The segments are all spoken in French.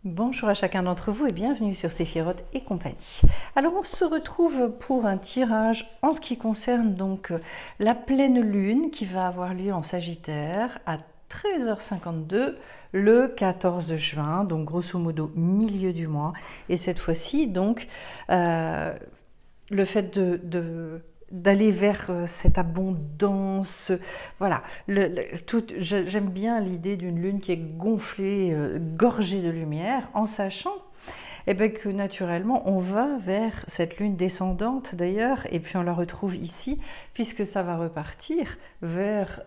Bonjour à chacun d'entre vous et bienvenue sur Séphiroth et compagnie. Alors on se retrouve pour un tirage en ce qui concerne donc la pleine lune qui va avoir lieu en Sagittaire à 13h52 le 14 juin, donc grosso modo milieu du mois. Et cette fois-ci donc le fait d'aller vers cette abondance, voilà. J'aime bien l'idée d'une lune qui est gonflée, gorgée de lumière, en sachant eh bien, que naturellement on va vers cette lune descendante d'ailleurs, et puis on la retrouve ici, puisque ça va repartir vers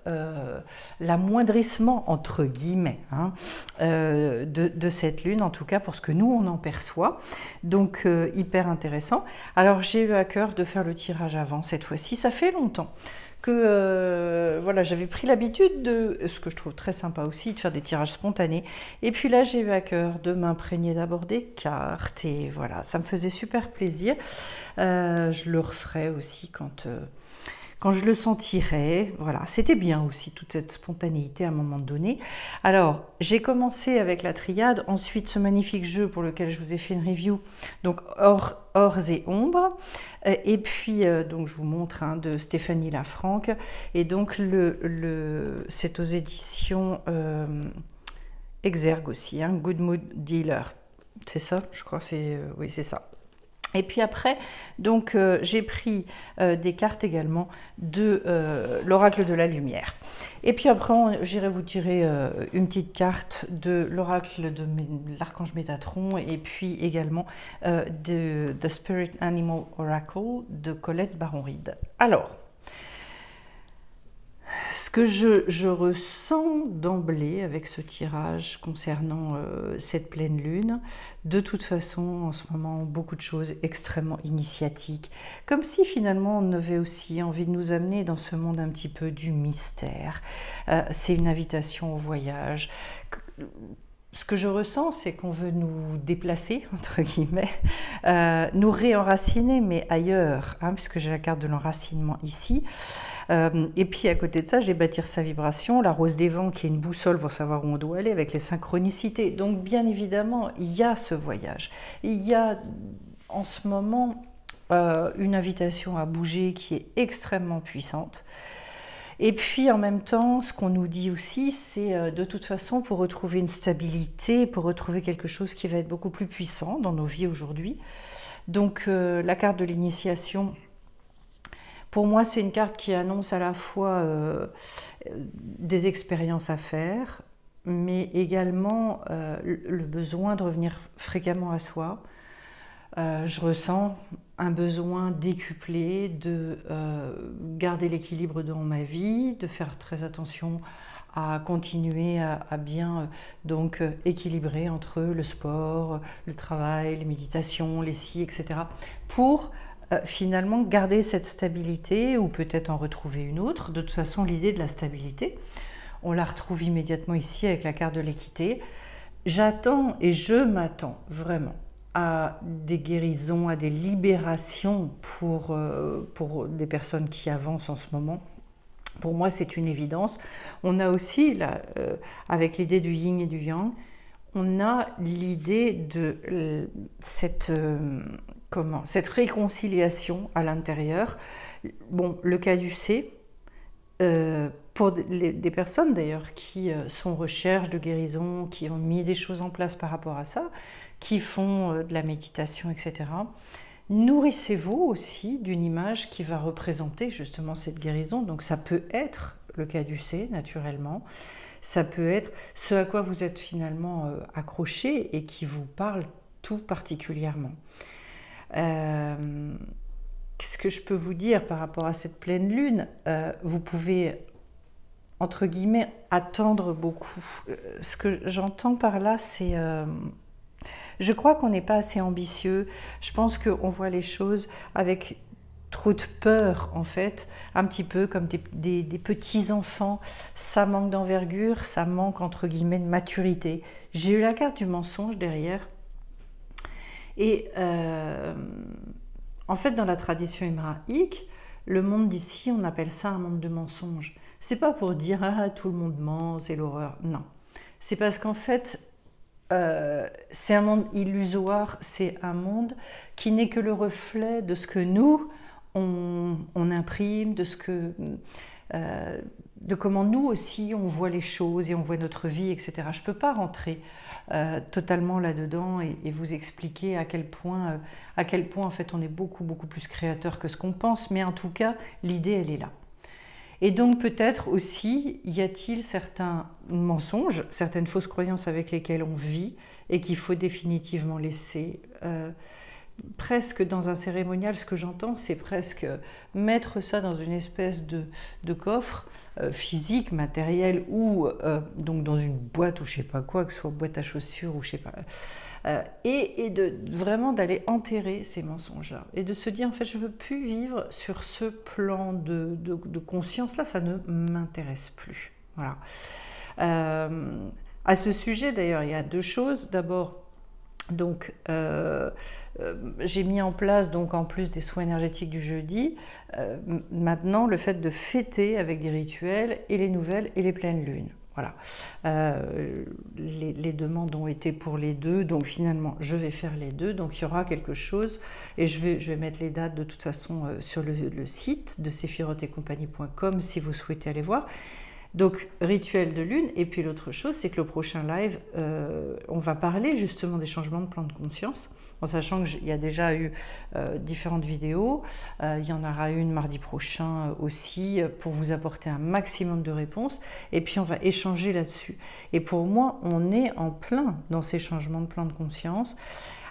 l'amoindrissement, entre guillemets, hein, de cette lune, en tout cas pour ce que nous on en perçoit. Donc hyper intéressant. Alors j'ai eu à cœur de faire le tirage avant cette fois-ci, ça fait longtemps que voilà, j'avais pris l'habitude de, ce que je trouve très sympa aussi, de faire des tirages spontanés. Et puis là, j'ai eu à cœur de m'imprégner d'abord des cartes. Et voilà, ça me faisait super plaisir. Je le referai aussi quand je le sentirai. Voilà, c'était bien aussi toute cette spontanéité à un moment donné. Alors, j'ai commencé avec la triade, ensuite ce magnifique jeu pour lequel je vous ai fait une review, donc Ors et Ombres, et puis donc je vous montre de Stéphanie Lafranc, et donc c'est aux éditions Exergue aussi, Good Mood Dealer, c'est ça, je crois, oui c'est ça. Et puis après, donc j'ai pris des cartes également de l'oracle de la lumière. Et puis après, j'irai vous tirer une petite carte de l'oracle de l'archange Métatron et puis également de The Spirit Animal Oracle de Colette Baron-Reid. Alors, ce que je ressens d'emblée avec ce tirage concernant cette pleine lune, de toute façon, en ce moment, beaucoup de choses extrêmement initiatiques, comme si finalement on avait aussi envie de nous amener dans ce monde un petit peu du mystère. C'est une invitation au voyage. Ce que je ressens, c'est qu'on veut nous déplacer, entre guillemets, nous réenraciner, mais ailleurs, puisque j'ai la carte de l'enracinement ici. Et puis à côté de ça, j'ai bâtir sa vibration, la rose des vents qui est une boussole pour savoir où on doit aller avec les synchronicités. Donc bien évidemment, il y a ce voyage. Il y a en ce moment une invitation à bouger qui est extrêmement puissante. Et puis en même temps, ce qu'on nous dit aussi, c'est de toute façon pour retrouver une stabilité, pour retrouver quelque chose qui va être beaucoup plus puissant dans nos vies aujourd'hui. Donc la carte de l'initiation, pour moi, c'est une carte qui annonce à la fois des expériences à faire, mais également le besoin de revenir fréquemment à soi. Je ressens un besoin décuplé de garder l'équilibre dans ma vie, de faire très attention à continuer à bien donc équilibrer entre le sport, le travail, les méditations, les si, etc. pour finalement garder cette stabilité ou peut-être en retrouver une autre. De toute façon, l'idée de la stabilité, on la retrouve immédiatement ici avec la carte de l'équité. J'attends et je m'attends vraiment à des guérisons, à des libérations pour des personnes qui avancent en ce moment. Pour moi, c'est une évidence. On a aussi, là, avec l'idée du yin et du yang, on a l'idée de cette réconciliation à l'intérieur. Bon, le caducée, pour des personnes d'ailleurs qui sont en recherche de guérison, qui ont mis des choses en place par rapport à ça, qui font de la méditation, etc. Nourrissez-vous aussi d'une image qui va représenter justement cette guérison. Donc ça peut être le caducée, naturellement. Ça peut être ce à quoi vous êtes finalement accroché et qui vous parle tout particulièrement. Qu'est-ce que je peux vous dire par rapport à cette pleine lune? Vous pouvez, entre guillemets, attendre beaucoup. Ce que j'entends par là, c'est... je crois qu'on n'est pas assez ambitieux. Je pense qu'on voit les choses avec trop de peur, en fait, un petit peu comme des petits enfants. Ça manque d'envergure, ça manque, entre guillemets, de maturité. J'ai eu la carte du mensonge derrière. Et en fait, dans la tradition hébraïque, le monde d'ici, on appelle ça un monde de mensonges. C'est pas pour dire « Ah, tout le monde ment, c'est l'horreur ». Non. C'est parce qu'en fait, c'est un monde illusoire, c'est un monde qui n'est que le reflet de ce que nous, on imprime, de comment nous aussi on voit les choses et on voit notre vie, etc. Je ne peux pas rentrer totalement là-dedans et vous expliquer à quel point en fait on est beaucoup plus créateur que ce qu'on pense, mais en tout cas l'idée elle est là. Et donc peut-être aussi y a-t-il certains mensonges, certaines fausses croyances avec lesquelles on vit et qu'il faut définitivement laisser. Presque dans un cérémonial, ce que j'entends, c'est presque mettre ça dans une espèce de coffre physique, matériel, ou donc dans une boîte ou je sais pas quoi, que ce soit boîte à chaussures ou je sais pas, et de vraiment d'aller enterrer ces mensonges-là et de se dire en fait je veux plus vivre sur ce plan de conscience-là, ça ne m'intéresse plus. Voilà. À ce sujet d'ailleurs, il y a deux choses. D'abord, donc j'ai mis en place, donc en plus des soins énergétiques du jeudi, maintenant le fait de fêter avec des rituels et les nouvelles et les pleines lunes. Voilà. Les demandes ont été pour les deux, donc finalement je vais faire les deux, donc il y aura quelque chose et je vais mettre les dates de toute façon sur le site de sephirotetcompagnie.com si vous souhaitez aller voir. Donc, rituel de lune, et puis l'autre chose, c'est que le prochain live, on va parler justement des changements de plan de conscience, en sachant qu'il y a déjà eu différentes vidéos, il y en aura une mardi prochain aussi, pour vous apporter un maximum de réponses, et puis on va échanger là-dessus. Et pour moi, on est en plein dans ces changements de plan de conscience.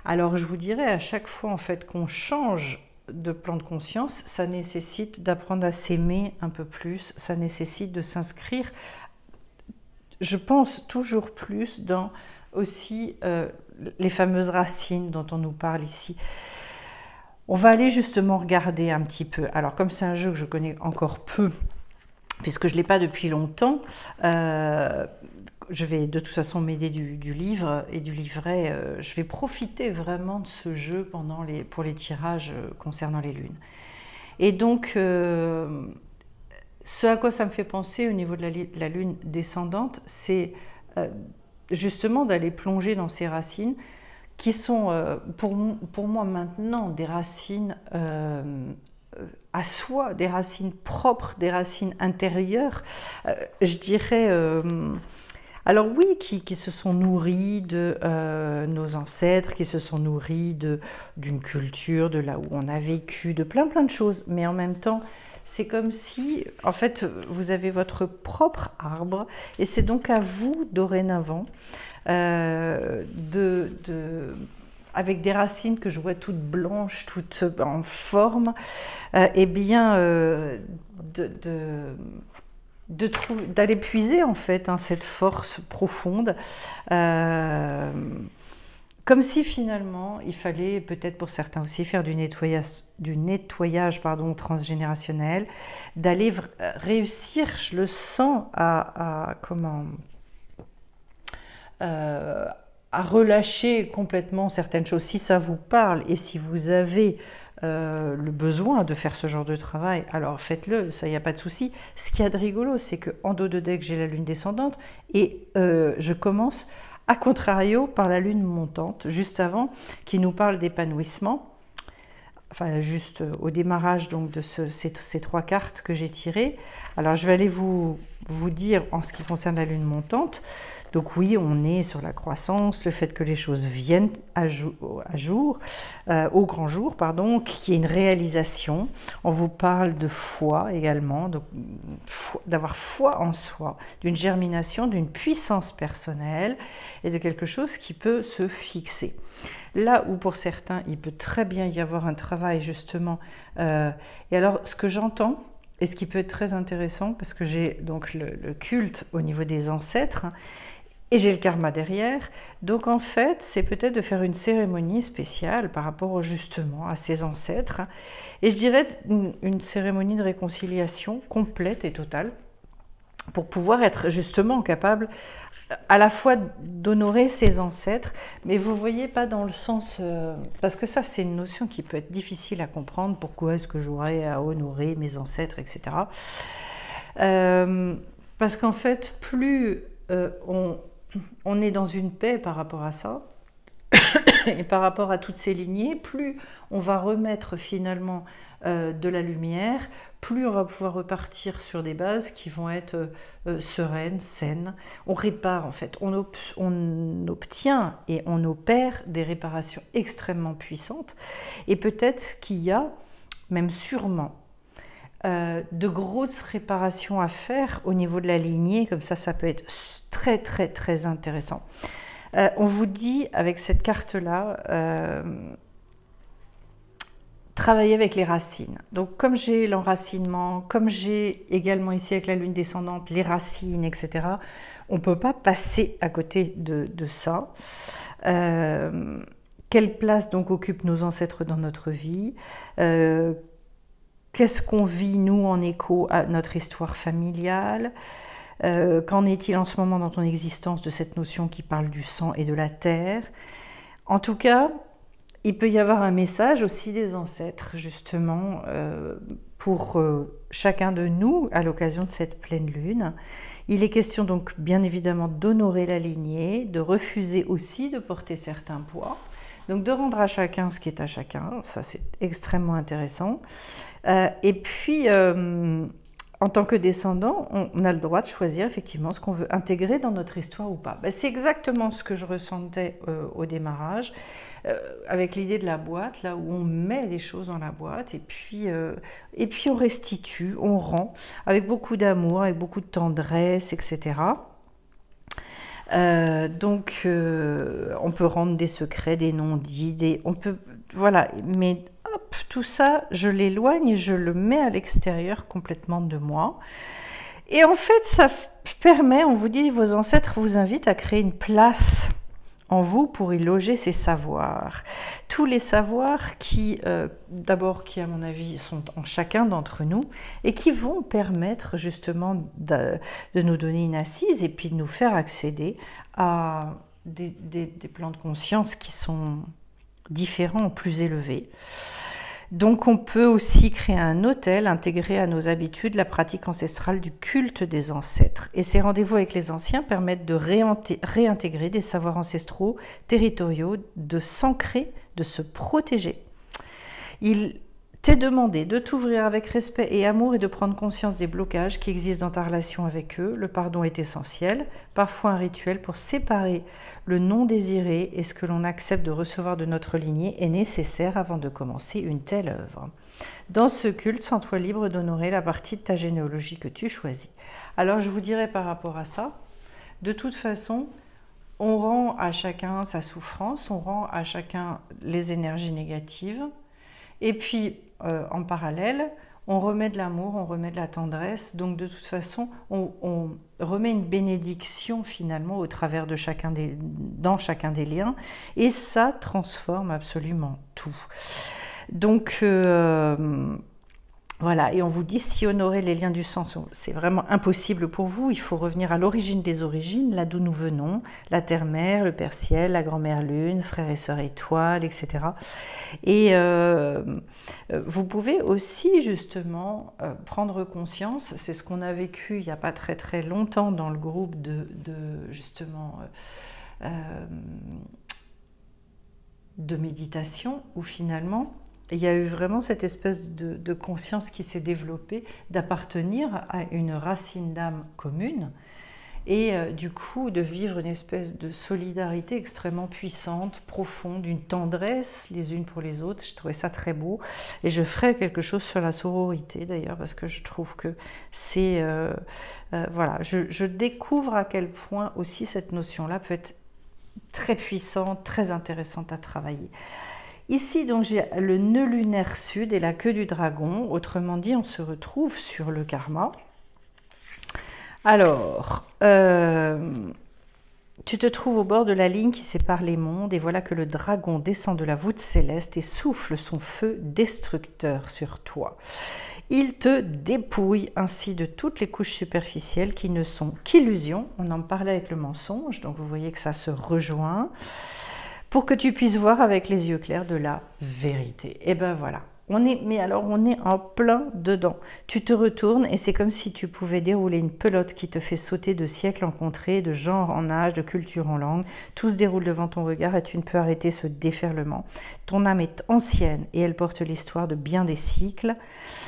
Alors, je vous dirais, à chaque fois en fait qu'on change de plan de conscience, ça nécessite d'apprendre à s'aimer un peu plus, ça nécessite de s'inscrire, je pense, toujours plus dans aussi les fameuses racines dont on nous parle ici. On va aller justement regarder un petit peu, alors comme c'est un jeu que je connais encore peu, puisque je ne l'ai pas depuis longtemps, je vais de toute façon m'aider du livre et du livret. Je vais profiter vraiment de ce jeu pour les tirages concernant les lunes. Et donc, ce à quoi ça me fait penser au niveau de la lune descendante, c'est justement d'aller plonger dans ces racines qui sont pour moi maintenant des racines à soi, des racines propres, des racines intérieures. Je dirais... alors oui, qui se sont nourris de nos ancêtres, qui se sont nourris d'une culture, de là où on a vécu, de plein de choses. Mais en même temps, c'est comme si, en fait, vous avez votre propre arbre. Et c'est donc à vous, dorénavant, avec des racines que je vois toutes blanches, toutes en forme, eh bien, d'aller puiser en fait cette force profonde, comme si finalement il fallait peut-être pour certains aussi faire du nettoyage transgénérationnel, d'aller réussir, je le sens, à relâcher complètement certaines choses, si ça vous parle et si vous avez le besoin de faire ce genre de travail, alors faites-le, ça y a pas de souci. Ce qu'il y a de rigolo, c'est qu'en dos de deck, j'ai la lune descendante et je commence à contrario par la lune montante, juste avant, qui nous parle d'épanouissement. Enfin, juste au démarrage donc de ces trois cartes que j'ai tirées. Alors, je vais aller vous dire en ce qui concerne la lune montante. Donc oui, on est sur la croissance, le fait que les choses viennent au grand jour, pardon, qu'il y ait une réalisation. On vous parle de foi également, d'avoir foi en soi, d'une germination, d'une puissance personnelle et de quelque chose qui peut se fixer. Là où pour certains, il peut très bien y avoir un travail justement. Et alors, ce que j'entends, et ce qui peut être très intéressant, parce que j'ai donc le culte au niveau des ancêtres, et j'ai le karma derrière, donc en fait, c'est peut-être de faire une cérémonie spéciale par rapport justement à ces ancêtres, et je dirais une cérémonie de réconciliation complète et totale, pour pouvoir être justement capable à la fois d'honorer ses ancêtres, mais vous voyez pas dans le sens... parce que ça, c'est une notion qui peut être difficile à comprendre, pourquoi est-ce que j'aurais à honorer mes ancêtres, etc. Parce qu'en fait, plus on est dans une paix par rapport à ça, Et par rapport à toutes ces lignées, plus on va remettre finalement de la lumière, plus on va pouvoir repartir sur des bases qui vont être sereines, saines. On répare en fait, on obtient et on opère des réparations extrêmement puissantes. Et peut-être qu'il y a, même sûrement, de grosses réparations à faire au niveau de la lignée, comme ça peut être très très très intéressant. On vous dit avec cette carte-là, travailler avec les racines. Donc comme j'ai l'enracinement, comme j'ai également ici avec la lune descendante les racines, etc., on ne peut pas passer à côté de ça. Quelle place donc occupent nos ancêtres dans notre vie? Qu'est-ce qu'on vit nous en écho à notre histoire familiale? Qu'en est-il en ce moment dans ton existence de cette notion qui parle du sang et de la terre? En tout cas, il peut y avoir un message aussi des ancêtres, justement, pour chacun de nous à l'occasion de cette pleine lune. Il est question donc bien évidemment d'honorer la lignée, de refuser aussi de porter certains poids, donc de rendre à chacun ce qui est à chacun, ça c'est extrêmement intéressant. Et puis, en tant que descendant, on a le droit de choisir effectivement ce qu'on veut intégrer dans notre histoire ou pas. Ben, c'est exactement ce que je ressentais au démarrage, avec l'idée de la boîte, là où on met les choses dans la boîte, et puis on restitue, on rend, avec beaucoup d'amour, avec beaucoup de tendresse, etc. Donc, on peut rendre des secrets, des non-dits, on peut, voilà, mais hop, tout ça, je l'éloigne et je le mets à l'extérieur complètement de moi. Et en fait, ça permet, on vous dit, vos ancêtres vous invitent à créer une place en vous pour y loger ces savoirs. Tous les savoirs qui, d'abord, qui à mon avis sont en chacun d'entre nous et qui vont permettre justement de nous donner une assise et puis de nous faire accéder à des plans de conscience qui sont différents, plus élevés. Donc on peut aussi créer un hôtel intégré à nos habitudes, la pratique ancestrale du culte des ancêtres. Et ces rendez-vous avec les anciens permettent de réintégrer des savoirs ancestraux, territoriaux, de s'ancrer, de se protéger. Il t'est demandé de t'ouvrir avec respect et amour et de prendre conscience des blocages qui existent dans ta relation avec eux. Le pardon est essentiel, parfois un rituel pour séparer le non désiré et ce que l'on accepte de recevoir de notre lignée est nécessaire avant de commencer une telle œuvre. Dans ce culte, sens-toi libre d'honorer la partie de ta généalogie que tu choisis. Alors je vous dirais par rapport à ça, de toute façon, on rend à chacun sa souffrance, on rend à chacun les énergies négatives, et puis en parallèle, on remet de l'amour, on remet de la tendresse, donc de toute façon, on remet une bénédiction finalement au travers de dans chacun des liens, et ça transforme absolument tout. Donc voilà, et on vous dit, si honorer les liens du sang, c'est vraiment impossible pour vous, il faut revenir à l'origine des origines, là d'où nous venons, la terre-mère, le père ciel, la grand-mère lune, frères et sœurs étoiles, etc. Et vous pouvez aussi justement prendre conscience, c'est ce qu'on a vécu il n'y a pas très très longtemps dans le groupe justement de méditation, où finalement il y a eu vraiment cette espèce de conscience qui s'est développée d'appartenir à une racine d'âme commune et du coup de vivre une espèce de solidarité extrêmement puissante, profonde, une tendresse les unes pour les autres. Je trouvais ça très beau et je ferai quelque chose sur la sororité d'ailleurs parce que je trouve que c'est... voilà, je découvre à quel point aussi cette notion-là peut être très puissante, très intéressante à travailler. Ici, donc, j'ai le nœud lunaire sud et la queue du dragon. Autrement dit, on se retrouve sur le karma. Alors, tu te trouves au bord de la ligne qui sépare les mondes et voilà que le dragon descend de la voûte céleste et souffle son feu destructeur sur toi. Il te dépouille ainsi de toutes les couches superficielles qui ne sont qu'illusions. On en parlait avec le mensonge, donc vous voyez que ça se rejoint. Pour que tu puisses voir avec les yeux clairs de la vérité. Et ben voilà, Mais alors on est en plein dedans. Tu te retournes et c'est comme si tu pouvais dérouler une pelote qui te fait sauter de siècle en contrée, de genre en âge, de culture en langue. Tout se déroule devant ton regard et tu ne peux arrêter ce déferlement. Ton âme est ancienne et elle porte l'histoire de bien des cycles.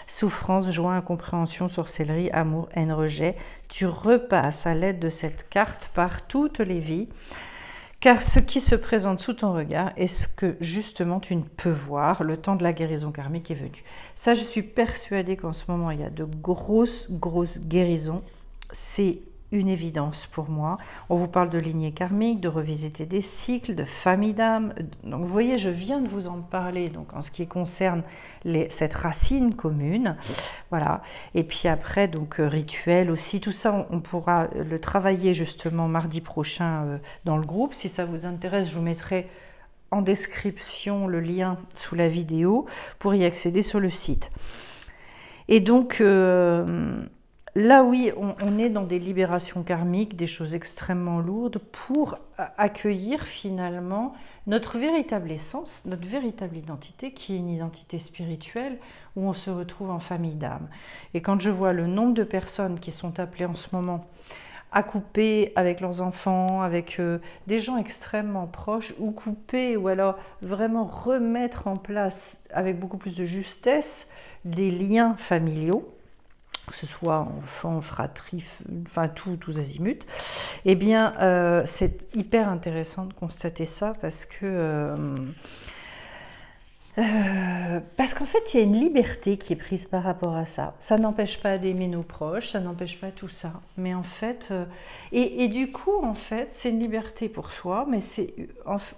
Souffrance, joie, incompréhension, sorcellerie, amour, haine, rejet. Tu repasses à l'aide de cette carte par toutes les vies. Car ce qui se présente sous ton regard est ce que justement tu ne peux voir, le temps de la guérison karmique est venu. Ça, je suis persuadée qu'en ce moment, il y a de grosses guérisons. C'est une évidence pour moi. On vous parle de lignée karmique, de revisiter des cycles, de famille d'âme. Donc vous voyez, je viens de vous en parler donc en ce qui concerne cette racine commune. Voilà. Et puis après, donc rituel aussi, tout ça, on pourra le travailler justement mardi prochain dans le groupe. Si ça vous intéresse, je vous mettrai en description le lien sous la vidéo pour y accéder sur le site. Et donc... là, oui, on est dans des libérations karmiques, des choses extrêmement lourdes pour accueillir finalement notre véritable essence, notre véritable identité, qui est une identité spirituelle où on se retrouve en famille d'âme. Et quand je vois le nombre de personnes qui sont appelées en ce moment à couper avec leurs enfants, avec des gens extrêmement proches, ou couper, ou alors vraiment remettre en place avec beaucoup plus de justesse les liens familiaux, que ce soit enfants, fratrie, enfin tous azimuts, eh bien c'est hyper intéressant de constater ça parce qu'en fait il y a une liberté qui est prise par rapport à ça. Ça n'empêche pas d'aimer nos proches, ça n'empêche pas tout ça, mais en fait, et du coup en fait c'est une liberté pour soi, mais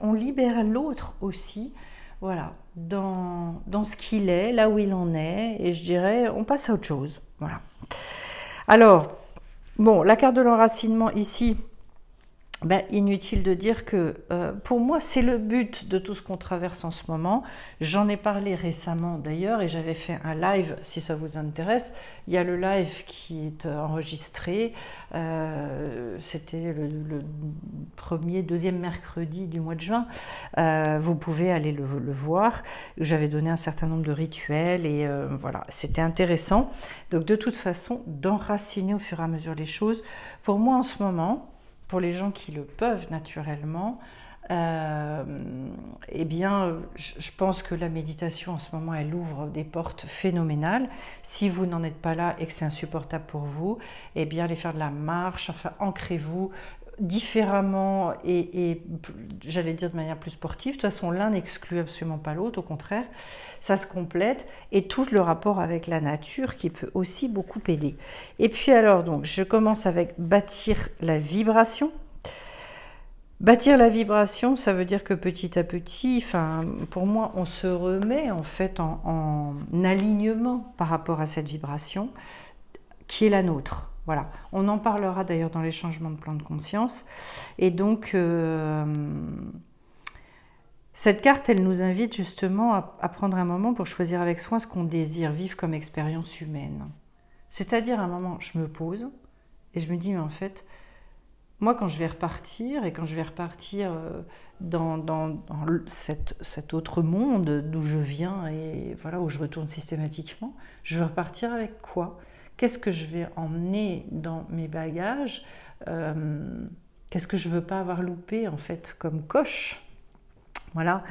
on libère l'autre aussi. Voilà, dans ce qu'il est, là où il en est, et je dirais, on passe à autre chose. Voilà. Alors, bon, la carte de l'enracinement ici, ben, inutile de dire que pour moi, c'est le but de tout ce qu'on traverse en ce moment. J'en ai parlé récemment d'ailleurs et j'avais fait un live, si ça vous intéresse. Il y a le live qui est enregistré. C'était le deuxième mercredi du mois de juin. Vous pouvez aller le voir. J'avais donné un certain nombre de rituels et voilà, c'était intéressant. Donc de toute façon, d'enraciner au fur et à mesure les choses. Pour moi en ce moment, pour les gens qui le peuvent naturellement, eh bien, je pense que la méditation en ce moment, elle ouvre des portes phénoménales. Si vous n'en êtes pas là et que c'est insupportable pour vous, eh bien, allez faire de la marche, enfin, ancrez-vous différemment et j'allais dire de manière plus sportive. De toute façon, l'un n'exclut absolument pas l'autre, au contraire, ça se complète et tout le rapport avec la nature qui peut aussi beaucoup aider. Et puis alors, donc, je commence avec bâtir la vibration. Bâtir la vibration, ça veut dire que petit à petit, enfin, pour moi, on se remet en fait en alignement par rapport à cette vibration qui est la nôtre. Voilà, on en parlera d'ailleurs dans les changements de plan de conscience. Et donc, cette carte, elle nous invite justement à prendre un moment pour choisir avec soin ce qu'on désire vivre comme expérience humaine. C'est-à-dire, à un moment, je me pose et je me dis, mais en fait, moi, quand je vais repartir, et quand je vais repartir dans cet autre monde d'où je viens et voilà, où je retourne systématiquement, je vais repartir avec quoi ? Qu'est-ce que je vais emmener dans mes bagages ? Qu'est-ce que je ne veux pas avoir loupé, en fait, comme coche ? Voilà.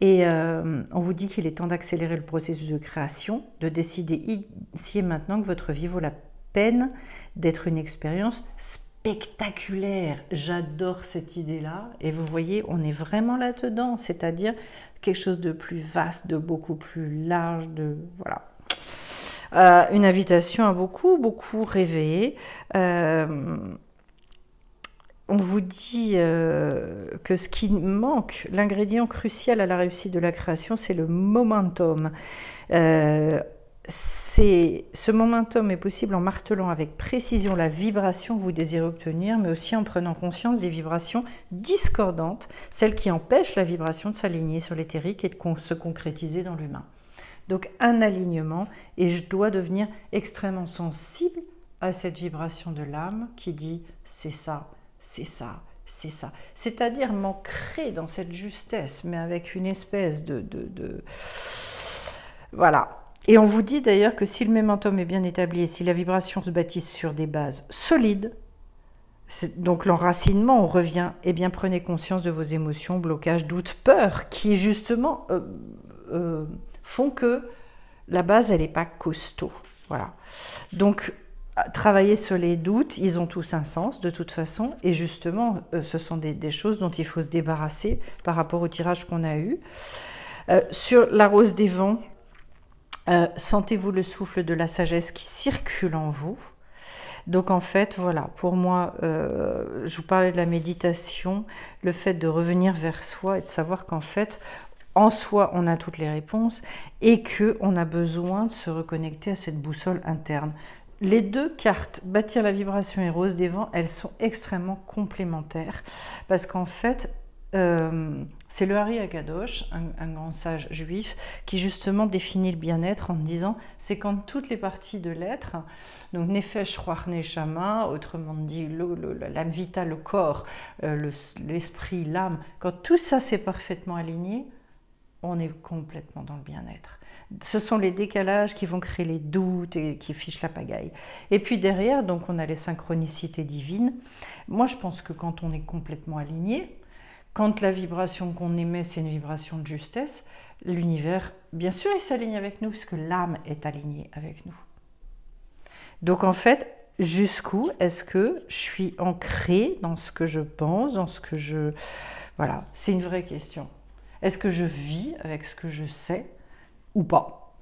Et on vous dit qu'il est temps d'accélérer le processus de création, de décider ici et maintenant que votre vie vaut la peine d'être une expérience spectaculaire. J'adore cette idée-là. Et vous voyez, on est vraiment là-dedans, c'est-à-dire quelque chose de plus vaste, de beaucoup plus large, de voilà. Une invitation à beaucoup rêver. On vous dit que ce qui manque, l'ingrédient crucial à la réussite de la création, c'est le momentum. Ce momentum est possible en martelant avec précision la vibration que vous désirez obtenir, mais aussi en prenant conscience des vibrations discordantes, celles qui empêchent la vibration de s'aligner sur l'éthérique et de se concrétiser dans l'humain. Donc un alignement, et je dois devenir extrêmement sensible à cette vibration de l'âme qui dit c'est ça, c'est ça, c'est ça. C'est-à-dire m'ancrer dans cette justesse, mais avec une espèce Voilà. Et on vous dit d'ailleurs que si le momentum est bien établi et si la vibration se bâtit sur des bases solides, donc l'enracinement, on revient, eh bien prenez conscience de vos émotions, blocages, doutes, peurs, qui justement font que la base, elle n'est pas costaud. Voilà. Donc, travailler sur les doutes, ils ont tous un sens de toute façon, et justement, ce sont des choses dont il faut se débarrasser par rapport au tirage qu'on a eu. Sur la rose des vents, sentez-vous le souffle de la sagesse qui circule en vous. Donc en fait, voilà, pour moi, je vous parlais de la méditation, le fait de revenir vers soi et de savoir qu'en fait, en soi, on a toutes les réponses et qu'on a besoin de se reconnecter à cette boussole interne. Les deux cartes, bâtir la vibration et rose des vents, elles sont extrêmement complémentaires parce qu'en fait, c'est le Hari Akadosh, un grand sage juif, qui justement définit le bien-être en disant c'est quand toutes les parties de l'être, donc Nefesh, Ruach, Neshama, autrement dit l'âme vitale, le corps, l'esprit, l'âme, quand tout ça c'est parfaitement aligné, on est complètement dans le bien-être. Ce sont les décalages qui vont créer les doutes et qui fichent la pagaille. Et puis derrière, donc on a les synchronicités divines. Moi, je pense que quand on est complètement aligné, quand la vibration qu'on émet, c'est une vibration de justesse, l'univers, bien sûr, il s'aligne avec nous, parce que l'âme est alignée avec nous. Donc en fait, jusqu'où est-ce que je suis ancrée dans ce que je pense, dans ce que je... Voilà, c'est une vraie question. Est-ce que je vis avec ce que je sais ou pas?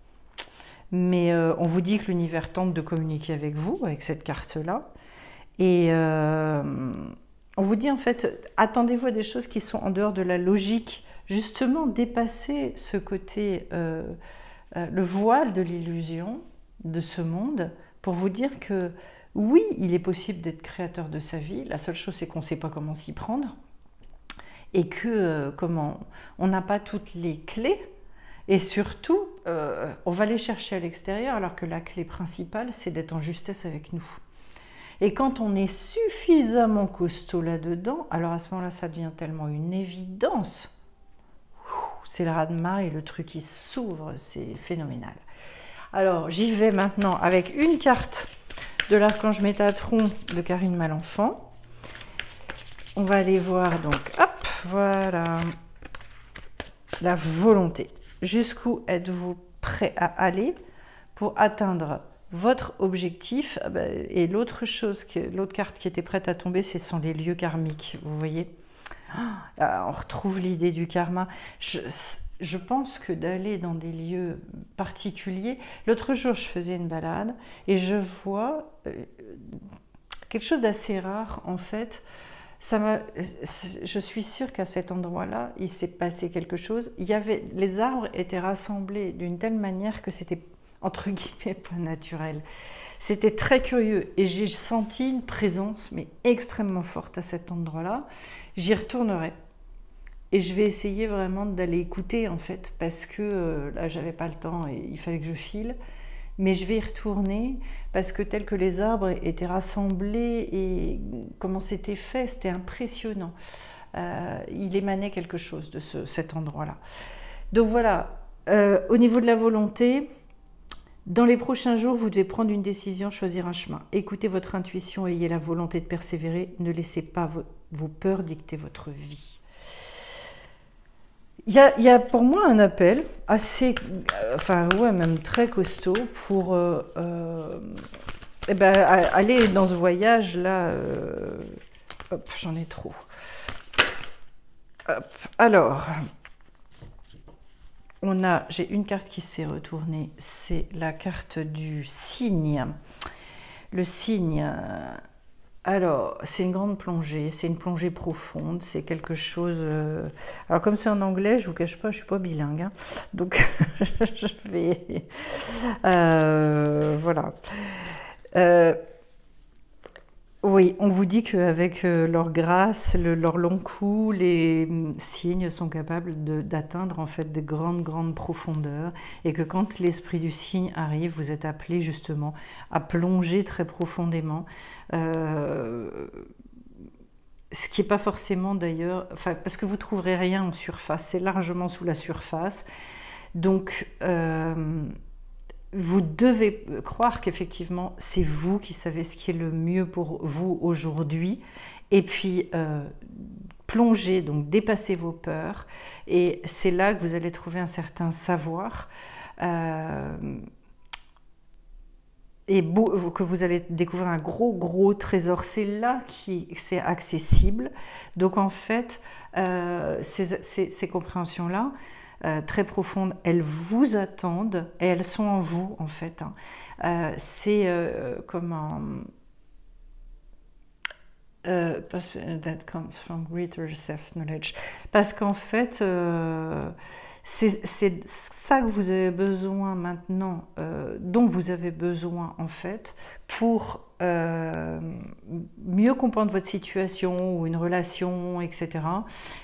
Mais on vous dit que l'univers tente de communiquer avec vous, avec cette carte-là. Et on vous dit en fait, attendez-vous à des choses qui sont en dehors de la logique. Justement, dépasser ce côté, le voile de l'illusion de ce monde, pour vous dire que oui, il est possible d'être créateur de sa vie. La seule chose, c'est qu'on ne sait pas comment s'y prendre. Et que on n'a pas toutes les clés, et surtout, on va les chercher à l'extérieur, alors que la clé principale, c'est d'être en justesse avec nous. Et quand on est suffisamment costaud là-dedans, alors à ce moment-là, ça devient tellement une évidence. C'est le raz-de-marée et le truc qui s'ouvre, c'est phénoménal. Alors, j'y vais maintenant avec une carte de l'archange Métatron de Karine Malenfant. On va aller voir donc, hop, voilà, la volonté. Jusqu'où êtes-vous prêt à aller pour atteindre votre objectif? Et l'autre chose, l'autre carte qui était prête à tomber, ce sont les lieux karmiques, vous voyez. On retrouve l'idée du karma. Je pense que d'aller dans des lieux particuliers... L'autre jour, je faisais une balade et je vois quelque chose d'assez rare, en fait. Je suis sûre qu'à cet endroit-là, il s'est passé quelque chose. Les arbres étaient rassemblés d'une telle manière que c'était, entre guillemets, pas naturel. C'était très curieux et j'ai senti une présence, mais extrêmement forte à cet endroit-là. J'y retournerai et je vais essayer vraiment d'aller écouter, en fait, parce que là, j'avais pas le temps et il fallait que je file. Mais je vais y retourner parce que tel que les arbres étaient rassemblés et comment c'était fait, c'était impressionnant. Il émanait quelque chose de cet endroit-là. Donc voilà, au niveau de la volonté, dans les prochains jours, vous devez prendre une décision, choisir un chemin. Écoutez votre intuition, ayez la volonté de persévérer. Ne laissez pas vos peurs dicter votre vie. Il y a pour moi un appel assez, même très costaud pour aller dans ce voyage-là. Hop, j'en ai trop. Hop, alors, j'ai une carte qui s'est retournée, c'est la carte du cygne. Le cygne... Alors, c'est une grande plongée, c'est une plongée profonde, c'est quelque chose... Alors, comme c'est en anglais, je ne vous cache pas, je ne suis pas bilingue, hein, donc je vais... voilà. Oui, on vous dit qu'avec leur grâce, leur long cou, les cygnes sont capables d'atteindre en fait de grandes profondeurs et que quand l'esprit du cygne arrive, vous êtes appelé justement à plonger très profondément. Ce qui n'est pas forcément d'ailleurs... parce que vous ne trouverez rien en surface, c'est largement sous la surface. Donc, vous devez croire qu'effectivement, c'est vous qui savez ce qui est le mieux pour vous aujourd'hui. Et puis, plonger, donc dépasser vos peurs. Et c'est là que vous allez trouver un certain savoir. Et que vous allez découvrir un gros trésor. C'est là que c'est accessible. Donc en fait, ces compréhensions-là, très profondes, elles vous attendent et elles sont en vous en fait. C'est comment... that comes from greater self-knowledge. Parce qu'en fait, c'est ça que vous avez besoin maintenant, dont vous avez besoin en fait, pour mieux comprendre votre situation ou une relation, etc.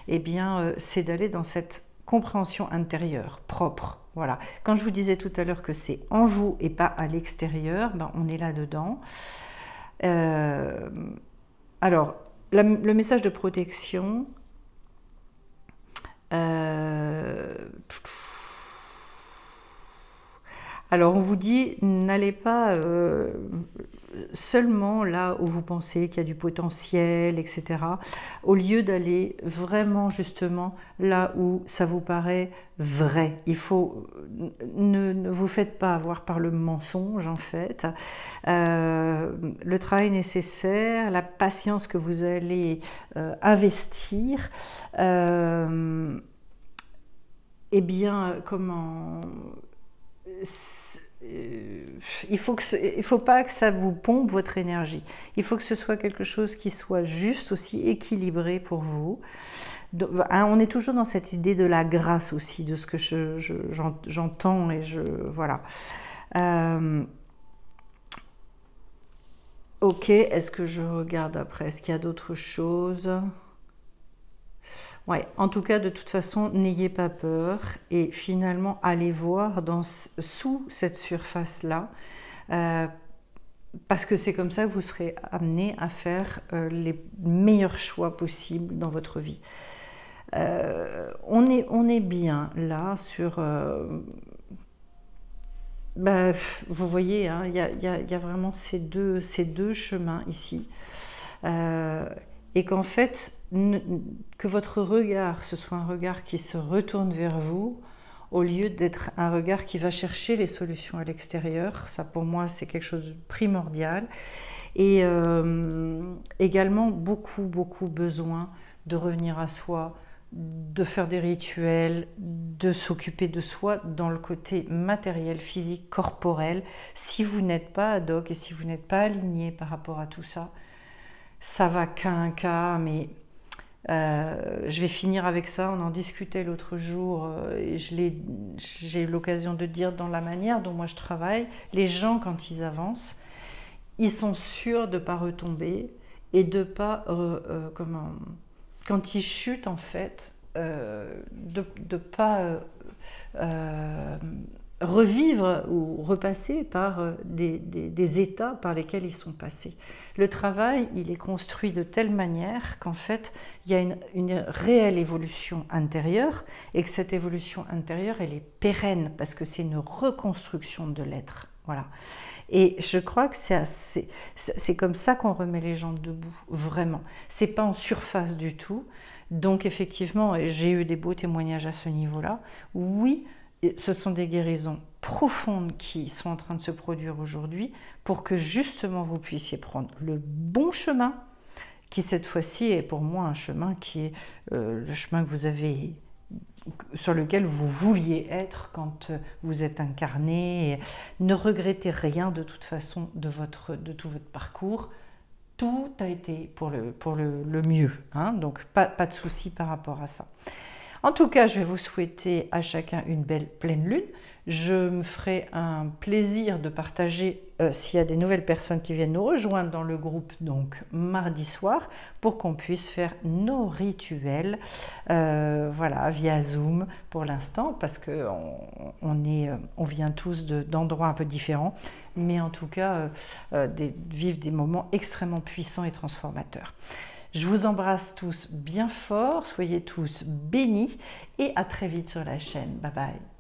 Eh bien, c'est d'aller dans cette compréhension intérieure, propre. Voilà. Quand je vous disais tout à l'heure que c'est en vous et pas à l'extérieur, ben, on est là-dedans. Alors, le message de protection, alors on vous dit, n'allez pas seulement là où vous pensez qu'il y a du potentiel, etc. Au lieu d'aller vraiment justement là où ça vous paraît vrai. Il faut, ne vous faites pas avoir par le mensonge en fait. Le travail nécessaire, la patience que vous allez investir, eh bien, comment... il faut pas que ça vous pompe votre énergie. Il faut que ce soit quelque chose qui soit juste aussi équilibré pour vous. Donc, on est toujours dans cette idée de la grâce aussi, de ce que j'entends et voilà. Ok, est-ce que je regarde après? Est-ce qu'il y a d'autres choses? Ouais, en tout cas, de toute façon, n'ayez pas peur et finalement, allez voir sous cette surface-là, parce que c'est comme ça que vous serez amené à faire les meilleurs choix possibles dans votre vie. On est bien là sur... vous voyez, hein, y a vraiment ces deux chemins ici. Et qu'en fait, que votre regard, ce soit un regard qui se retourne vers vous, au lieu d'être un regard qui va chercher les solutions à l'extérieur. Ça, pour moi, c'est quelque chose de primordial. Et également, beaucoup besoin de revenir à soi, de faire des rituels, de s'occuper de soi dans le côté matériel, physique, corporel. Si vous n'êtes pas ad hoc et si vous n'êtes pas aligné par rapport à tout ça, ça va qu'un mais je vais finir avec ça. On en discutait l'autre jour et j'ai eu l'occasion de dire dans la manière dont moi je travaille, les gens quand ils avancent, ils sont sûrs de ne pas retomber et de ne pas, quand ils chutent en fait, de ne pas revivre ou repasser par des états par lesquels ils sont passés. Le travail, il est construit de telle manière qu'en fait, il y a une réelle évolution intérieure et que cette évolution intérieure, elle est pérenne parce que c'est une reconstruction de l'être. Voilà. Et je crois que c'est comme ça qu'on remet les gens debout, vraiment. C'est pas en surface du tout. Donc effectivement, j'ai eu des beaux témoignages à ce niveau-là. Oui, ce sont des guérisons profondes qui sont en train de se produire aujourd'hui pour que justement vous puissiez prendre le bon chemin, qui cette fois-ci est pour moi un chemin qui est le chemin que vous avez, sur lequel vous vouliez être quand vous êtes incarné. Et ne regrettez rien de toute façon de tout votre parcours. Tout a été pour le mieux, hein, donc pas de souci par rapport à ça. En tout cas, je vais vous souhaiter à chacun une belle pleine lune. Je me ferai un plaisir de partager s'il y a des nouvelles personnes qui viennent nous rejoindre dans le groupe, donc mardi soir, pour qu'on puisse faire nos rituels, voilà, via Zoom pour l'instant, parce que on vient tous d'endroits un peu différents, mais en tout cas, vivre des moments extrêmement puissants et transformateurs. Je vous embrasse tous bien fort, soyez tous bénis et à très vite sur la chaîne. Bye bye.